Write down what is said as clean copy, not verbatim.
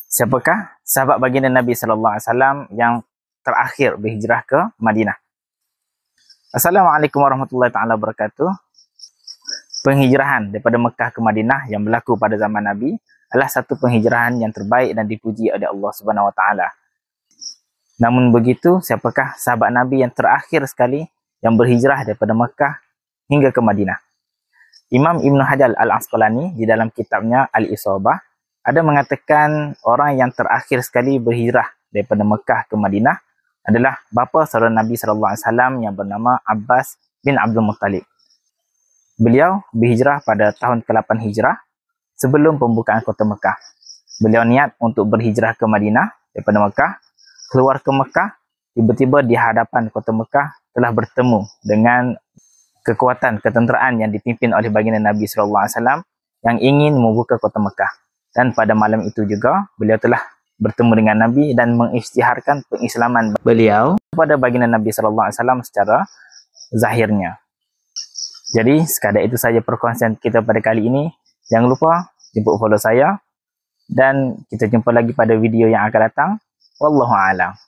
Siapakah sahabat baginda Nabi sallallahu alaihi wasallam yang terakhir berhijrah ke Madinah? Assalamualaikum warahmatullahi taala wabarakatuh. Penghijrahan daripada Mekah ke Madinah yang berlaku pada zaman Nabi adalah satu penghijrahan yang terbaik dan dipuji oleh Allah Subhanahu wa taala. Namun begitu, siapakah sahabat Nabi yang terakhir sekali yang berhijrah daripada Mekah hingga ke Madinah? Imam Ibn Hajar Al-Asqalani di dalam kitabnya Al-Isabah ada mengatakan orang yang terakhir sekali berhijrah daripada Mekah ke Madinah adalah bapa saudara Nabi sallallahu alaihi wasallam yang bernama Abbas bin Abdul Muttalib. Beliau berhijrah pada tahun ke-8 Hijrah sebelum pembukaan kota Mekah. Beliau niat untuk berhijrah ke Madinah daripada Mekah, keluar ke Mekah, tiba-tiba di hadapan kota Mekah telah bertemu dengan kekuatan ketenteraan yang dipimpin oleh baginda Nabi sallallahu alaihi wasallam yang ingin membuka kota Mekah. Dan pada malam itu juga, beliau telah bertemu dengan Nabi dan mengisytiharkan pengislaman beliau kepada baginda Nabi SAW secara zahirnya. Jadi, sekadar itu saja perkongsian kita pada kali ini. Jangan lupa jemput follow saya dan kita jumpa lagi pada video yang akan datang. Wallahu a'lam.